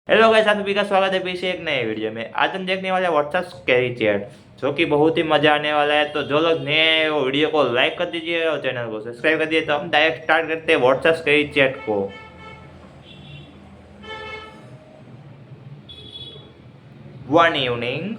Hello guys, आप सभी का स्वागत है फिर से एक नए वीडियो में। आज हम देखने वाले हैं व्हाट्सएप स्कैरी चैट, जो कि बहुत ही मजा आने वाला है। तो जो लोग नए हैं वो वीडियो को लाइक कर दीजिए और चैनल को सब्सक्राइब कर दीजिए। तो हम डायरेक्ट स्टार्ट करते हैं व्हाट्सएप स्कैरी चैट को। वन इवनिंग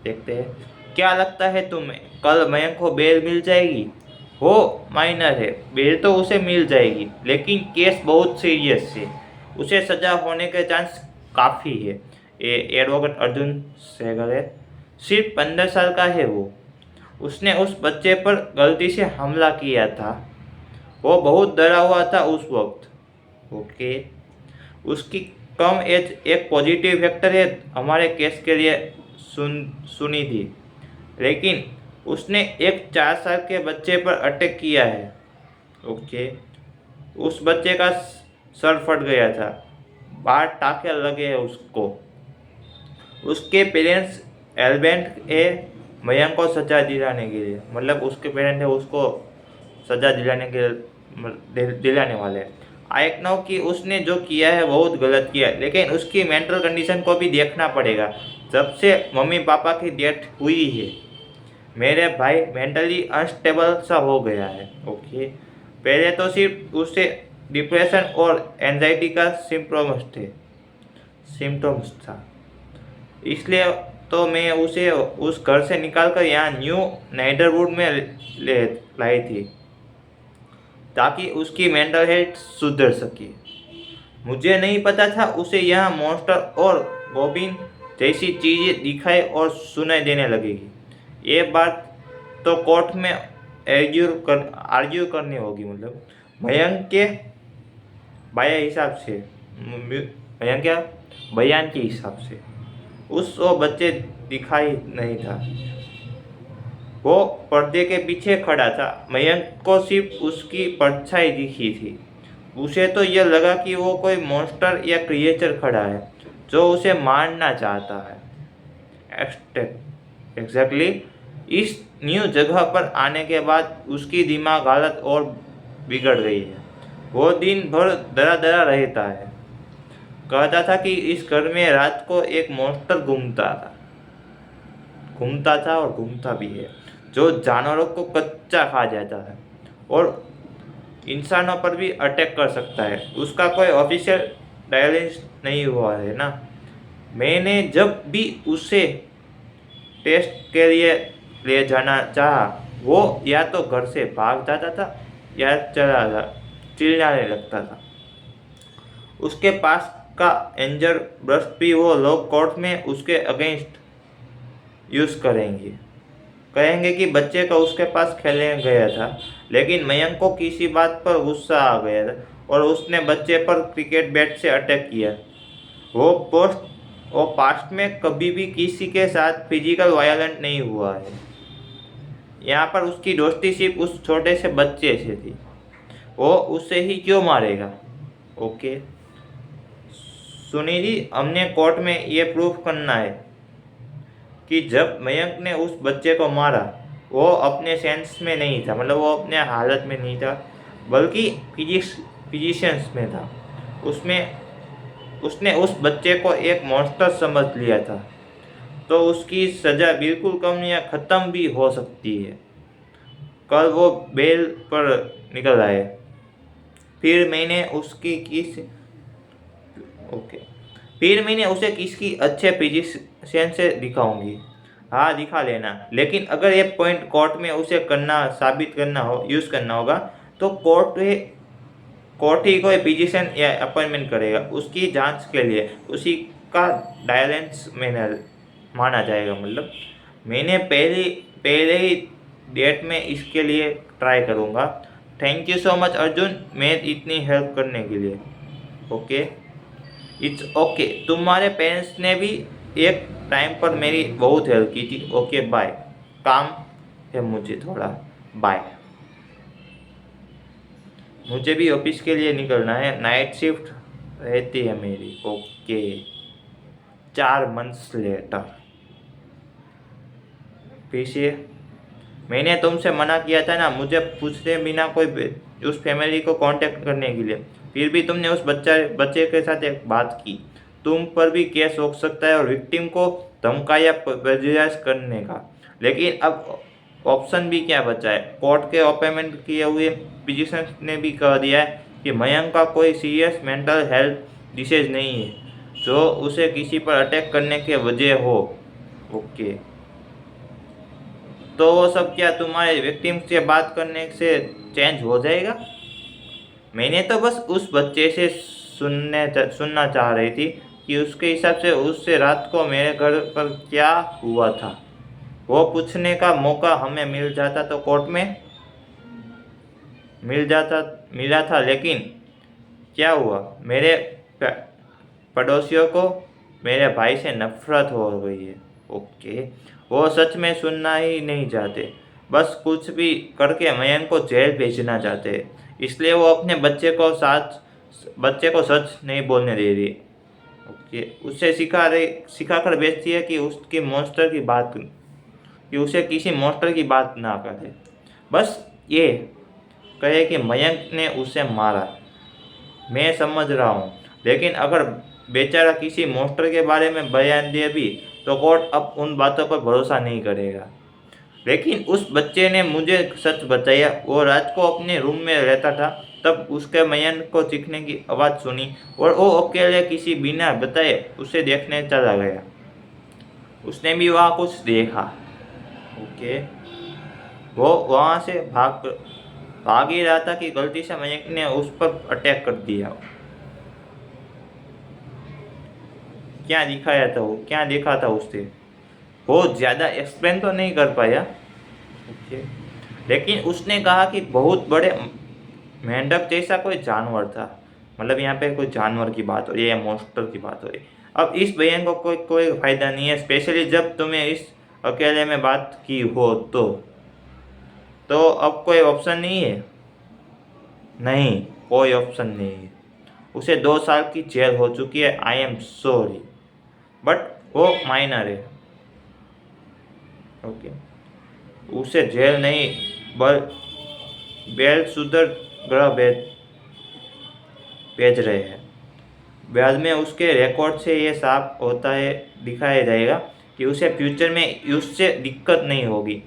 देखते हैं। क्या लगता है तुम्हें कल मयंक को बेल मिल जाएगी? वो माइनर है, बेल तो उसे मिल जाएगी, लेकिन केस बहुत सीरियस है। उसे सजा होने के चांस काफ़ी है। ये एडवोकेट अर्जुन सहगल है। सिर्फ 15 साल का है वो। उसने उस बच्चे पर गलती से हमला किया था। वो बहुत डरा हुआ था उस वक्त। ओके। उसकी कम एज एक पॉजिटिव फैक्टर है हमारे केस के लिए सुनी थी, लेकिन उसने एक 4 साल के बच्चे पर अटैक किया है। ओके। उस बच्चे का सर फट गया था, बाहर टाके लगे हैं उसको। उसके पेरेंट्स एलबेंट है मयंक को सजा दिलाने के लिए, मतलब उसके पेरेंट है उसको सजा दिलाने के दिलाने वाले हैं। आई नो कि उसने जो किया है बहुत गलत किया है, लेकिन उसकी मेंटल कंडीशन को भी देखना पड़ेगा। जब से मम्मी पापा की डेथ हुई है मेरे भाई मेंटली अनस्टेबल सा हो गया है। ओके। पहले तो सिर्फ उसे डिप्रेशन और एंजाइटी का सिम्टम्स था। इसलिए तो मैं उसे उस घर से निकालकर यहाँ न्यू नाइडरवुड में ले लाई थी, ताकि उसकी मेंटल हेल्थ सुधर सके। मुझे नहीं पता था उसे यहाँ मॉन्स्टर और गोबिन जैसी चीज़ें दिखाई और सुनाई देने लगेगी। ये बात तो कोर्ट में आर्ग्यू करनी होगी, मतलब मयंक के बाया हिसाब से, मयंक क्या बयान के हिसाब से उस वो बच्चे दिखाई नहीं था। वो पर्दे के पीछे खड़ा था। मयंक को सिर्फ उसकी परछाई दिखी थी। उसे तो यह लगा कि वो कोई मॉन्स्टर या क्रिएचर खड़ा है जो उसे मारना चाहता है। एग्जैक्टली। इस न्यू जगह पर आने के बाद उसकी दिमाग हालत और बिगड़ गई है। वो दिन भर डरा डरा रहता है। कहता था कि इस घर में रात को एक मॉन्स्टर घूमता था और घूमता भी है, जो जानवरों को कच्चा खा जाता है और इंसानों पर भी अटैक कर सकता है। उसका कोई ऑफिशियल डायलिस नहीं हुआ है ना। मैंने जब भी उसे टेस्ट के लिए ले जाना चाहा, वो या तो घर से भाग जाता था या चिल्लाने लगता था। उसके पास का एंजर ब्रश भी वो लोग कोर्ट में उसके अगेंस्ट यूज़ कहेंगे कि बच्चे का उसके पास खेलने गया था, लेकिन मयंक को किसी बात पर गुस्सा आ गया था और उसने बच्चे पर क्रिकेट बैट से अटैक किया। वो पास्ट में कभी भी किसी के साथ फिजिकल वायलेंट नहीं हुआ है। यहाँ पर उसकी दोस्ती सिर्फ उस छोटे से बच्चे से थी। वो उससे ही क्यों मारेगा? ओके। सुनिधि, हमने कोर्ट में ये प्रूफ करना है कि जब मयंक ने उस बच्चे को मारा वो अपने सेंस में नहीं था, मतलब वो अपने हालत में नहीं था, बल्कि फिजिशियंस में था। उसने उस बच्चे को एक मॉन्स्टर समझ लिया था। तो उसकी सज़ा बिल्कुल कम या ख़त्म भी हो सकती है। कल वो बेल पर निकल आए। फिर मैंने उसकी किस ओके फिर मैंने उसे किसकी अच्छे फिजिशियन से दिखाऊंगी। हाँ, दिखा लेना, लेकिन अगर ये पॉइंट कोर्ट में उसे साबित करना हो, यूज़ करना होगा, तो कोर्ट ही कोई फिजिशियन या अपॉइंटमेंट करेगा उसकी जांच के लिए। उसी का डायलेंस मैंने माना जाएगा। मतलब मैंने पहले ही डेट में इसके लिए ट्राई करूँगा। Thank you so much Arjun, मैं इतनी हेल्प करने के लिए। Okay, it's okay. तुम्हारे पेरेंट्स ने भी एक टाइम पर मेरी बहुत हेल्प की थी। ओके बाय, काम है मुझे थोड़ा, बाय। मुझे भी ऑफिस के लिए निकलना है, नाइट शिफ्ट रहती है मेरी। ओके। 4 months later. फिर से मैंने तुमसे मना किया था ना मुझे पूछते बिना कोई उस फैमिली को कांटेक्ट करने के लिए। फिर भी तुमने उस बच्चे के साथ एक बात की। तुम पर भी केस हो सकता है और विक्टिम को धमकाया प्रेजुडिस करने का। लेकिन अब ऑप्शन भी क्या बचा है? कोर्ट के अपॉइंटमेंट किए हुए फिजिशियन ने भी कह दिया है कि मयंक का कोई सीरियस मेंटल हेल्थ डिसीज नहीं है जो उसे किसी पर अटैक करने के वजह हो। ओके, तो वो सब क्या तुम्हारे विक्टिम से बात करने से चेंज हो जाएगा? मैंने तो बस उस बच्चे से सुनना चाह रही थी कि उसके हिसाब से उससे रात को मेरे घर पर क्या हुआ था। वो पूछने का मौका हमें मिल जाता तो कोर्ट में मिला था, लेकिन क्या हुआ? मेरे प- पड़ोसियों को मेरे भाई से नफरत हो गई है। ओके, वो सच में सुनना ही नहीं चाहते, बस कुछ भी करके मयंक को जेल भेजना चाहते हैं। इसलिए वो अपने बच्चे को सच नहीं बोलने दे रही। ओके, उसे सिखा कर भेजती है कि उसकी मॉन्स्टर की बात कि उसे किसी मॉन्स्टर की बात ना करे, बस ये कहे कि मयंक ने उसे मारा। मैं समझ रहा हूँ, लेकिन अगर बेचारा किसी मॉन्स्टर के बारे में बयान दे भी तो कोर्ट अब उन बातों पर भरोसा नहीं करेगा। लेकिन उस बच्चे ने मुझे सच बताया। वो रात को अपने रूम में रहता था, तब उसके मयंक को चीखने की आवाज़ सुनी और वो अकेले किसी बिना बताए उसे देखने चला गया। उसने भी वहाँ कुछ देखा। ओके, वो वहाँ से भाग ही रहा था कि गलती से मयंक ने उस पर अटैक कर दिया। क्या देखा था उससे? बहुत ज़्यादा एक्सप्लेन तो नहीं कर पाया। ओके, लेकिन उसने कहा कि बहुत बड़े मेंढक जैसा कोई जानवर था। मतलब यहाँ पे कोई जानवर की बात हो रही है या मॉन्स्टर की बात हो रही है। अब इस बयान को कोई फायदा नहीं है, स्पेशली जब तुम्हें इस अकेले में बात की हो तो अब कोई ऑप्शन नहीं है। नहीं, कोई ऑप्शन नहीं है। उसे 2 साल की जेल हो चुकी है। आई एम सॉरी, बट वो माइनर है। ओके, उसे जेल नहीं बेल सुधर ग्रह भेज रहे हैं। बाद में उसके रिकॉर्ड से ये साफ होता है दिखाया जाएगा कि उसे फ्यूचर में उससे दिक्कत नहीं होगी।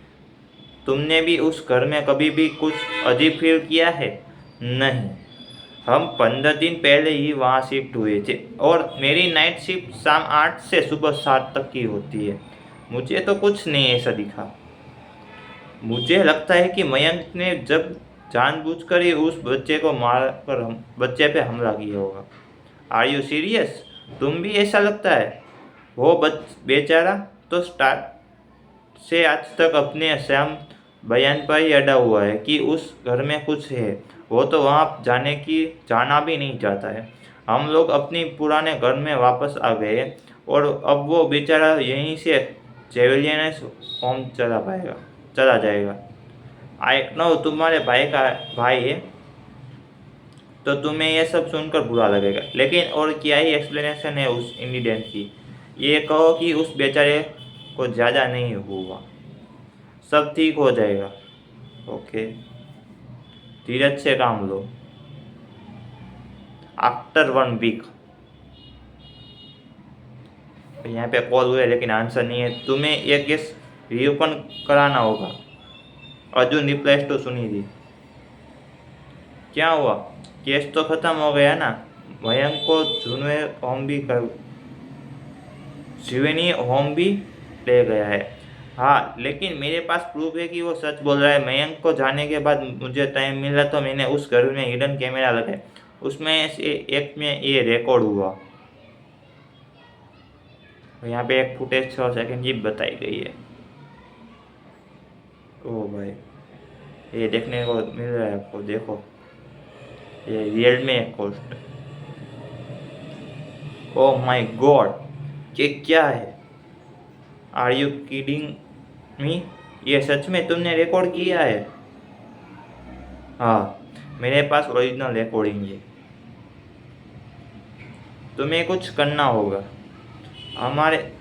तुमने भी उस घर में कभी भी कुछ अजीब फील किया है? नहीं, हम 15 दिन पहले ही वहाँ शिफ्ट हुए थे और मेरी नाइट शिफ्ट शाम 8 से सुबह 7 तक की होती है। मुझे तो कुछ नहीं ऐसा दिखा। मुझे लगता है कि मयंक ने जब जानबूझकर ही उस बच्चे को मार कर बच्चे पे हमला किया होगा। Are you serious? तुम भी ऐसा लगता है? वो बेचारा तो स्टार्ट से आज तक अपने सैम बयान पर ही अड़ा हुआ है कि उस घर में कुछ है। वो तो वहाँ जाना भी नहीं चाहता है। हम लोग अपनी पुराने घर में वापस आ गए और अब वो बेचारा यहीं से जेवेलियन होम चला जाएगा। आई नो तुम्हारे भाई है तो तुम्हें यह सब सुनकर बुरा लगेगा, लेकिन और क्या ही एक्सप्लेनेशन है उस इंसिडेंट की? ये कहो कि उस बेचारे को ज़्यादा नहीं हुआ, सब ठीक हो जाएगा। ओके, धीरज से काम लो। आफ्टर 1 वीक यहाँ पे कॉल हुए लेकिन आंसर नहीं है। तुम्हें एक केस रीओपन कराना होगा। अर्जुन रिप्लेस तो सुनी थी। क्या हुआ? केस तो खत्म हो गया ना। मयंक को जुवेनी होम भी ले गया है। हाँ, लेकिन मेरे पास प्रूफ है कि वो सच बोल रहा है। मयंक को जाने के बाद मुझे टाइम मिला तो मैंने उस घर में हिडन कैमरा लगाए, उसमें से एक में ये रिकॉर्ड हुआ। यहाँ पे एक फुटेज 6 सेकंड की बताई गई है। ओ भाई, ये देखने को मिल रहा है आपको, देखो ये रियल में एक पोस्ट। ओ माय गॉड, ये क्या है? Are you kidding me? ये सच में तुमने रिकॉर्ड किया है? हाँ, मेरे पास ओरिजिनल रिकॉर्डिंग है। तुम्हें कुछ करना होगा।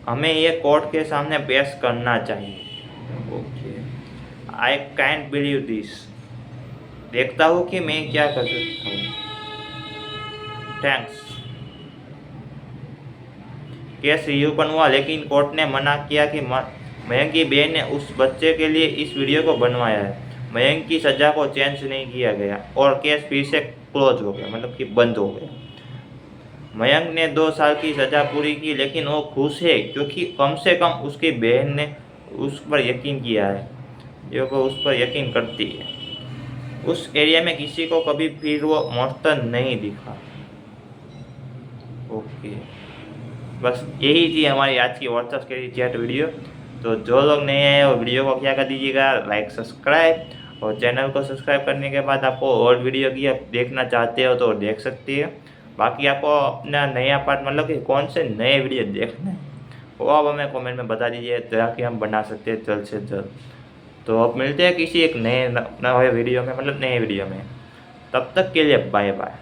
हमें ये कोर्ट के सामने पेश करना चाहिए। Okay, I can't believe this. देखता हूँ कि मैं क्या कर सकता हूँ। थैंक्स। केस रीओपन हुआ लेकिन कोर्ट ने मना किया कि मयंक की बहन ने उस बच्चे के लिए इस वीडियो को बनवाया है। मयंक की सजा को चेंज नहीं किया गया और केस फिर से क्लोज हो गया, मतलब कि बंद हो गया। मयंक ने 2 साल की सजा पूरी की लेकिन वो खुश है क्योंकि कम से कम उसकी बहन ने उस पर यकीन किया है, जो वो उस पर यकीन करती है। उस एरिया में किसी को कभी फिर वो मॉन्स्टर नहीं दिखा। ओके, बस यही थी हमारी आज की व्हाट्सएप स्केरी चैट वीडियो। तो जो लोग नए आए वो वीडियो को क्या कर दीजिएगा, लाइक सब्सक्राइब, और चैनल को सब्सक्राइब करने के बाद आपको और वीडियो की आप देखना चाहते हो तो देख सकते हैं। बाकी आपको अपना नया पार्ट, मतलब कि कौन से नए वीडियो देखना है वो आप हमें कमेंट में बता दीजिए ताकि हम बना सकते हैं जल्द से जल्द। तो अब मिलते हैं किसी एक नए वीडियो में, मतलब नए वीडियो में। तब तक के लिए बाय बाय।